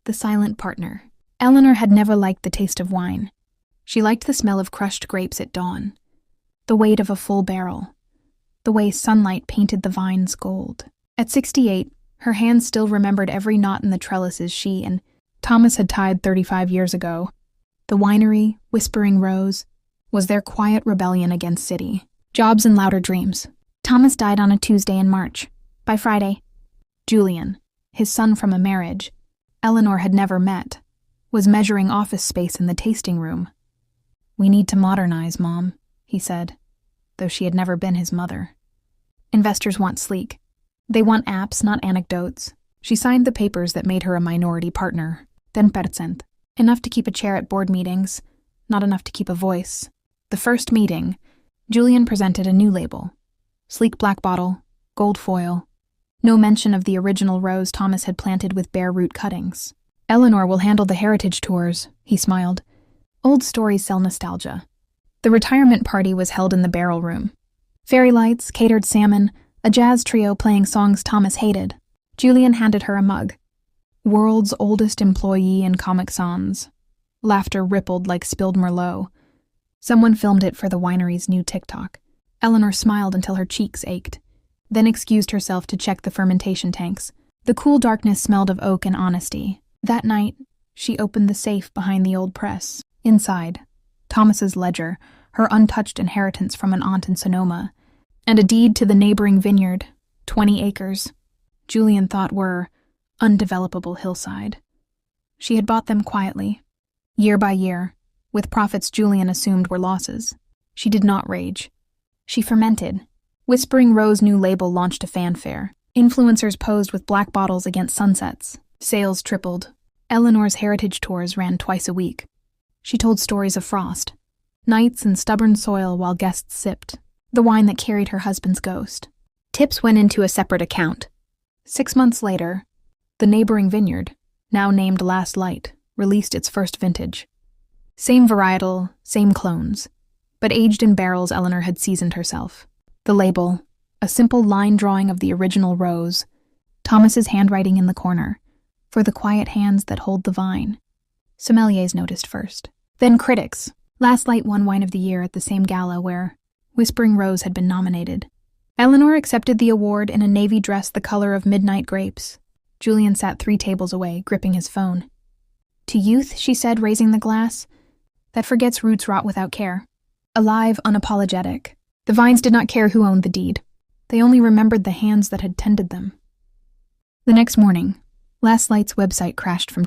the silent partner. Eleanor had never liked the taste of wine. She liked the smell of crushed grapes at dawn, the weight of a full barrel, the way sunlight painted the vines gold. At 68, her hands still remembered every knot in the trellises she and Thomas had tied 35 years ago. The winery, Whispering Rose, was their quiet rebellion against city. Jobs and louder dreams. Thomas died on a Tuesday in March. By Friday, Julian, his son from a marriage Eleanor had never met, was measuring office space in the tasting room. "We need to modernize, Mom," he said, though she had never been his mother. Investors want sleek. They want apps, not anecdotes. She signed the papers that made her a minority partner, 10%. Enough to keep a chair at board meetings, not enough to keep a voice. The first meeting, Julian presented a new label. Sleek black bottle, gold foil. No mention of the original rose Thomas had planted with bare root cuttings. "Eleanor will handle the heritage tours," he smiled. Old stories sell nostalgia. The retirement party was held in the barrel room. Fairy lights, catered salmon, a jazz trio playing songs Thomas hated. Julian handed her a mug. "World's oldest employee in Comic Sans." Laughter rippled like spilled Merlot. Someone filmed it for the winery's new TikTok. Eleanor smiled until her cheeks ached, then excused herself to check the fermentation tanks. The cool darkness smelled of oak and honesty. That night, she opened the safe behind the old press. Inside, Thomas's ledger, her untouched inheritance from an aunt in Sonoma, and a deed to the neighboring vineyard, 20 acres, Julian thought were undevelopable hillside. She had bought them quietly, year by year, with profits Julian assumed were losses. She did not rage. She fermented. Whispering Rose new label launched a fanfare. Influencers posed with black bottles against sunsets. Sales tripled. Eleanor's heritage tours ran twice a week. She told stories of frost, nights in stubborn soil while guests sipped, the wine that carried her husband's ghost. Tips went into a separate account. 6 months later, the neighboring vineyard, now named Last Light, released its first vintage. Same varietal, same clones, but aged in barrels Eleanor had seasoned herself. The label, a simple line drawing of the original rose, Thomas's handwriting in the corner, "For the quiet hands that hold the vine." Sommeliers noticed first. Then critics. Last Light won Wine of the Year at the same gala where Whispering Rose had been nominated. Eleanor accepted the award in a navy dress the color of midnight grapes. Julian sat 3 tables away, gripping his phone. "To youth," she said, raising the glass, "that forgets roots rot without care. Alive, unapologetic. The vines did not care who owned the deed. They only remembered the hands that had tended them." The next morning, Last Light's website crashed from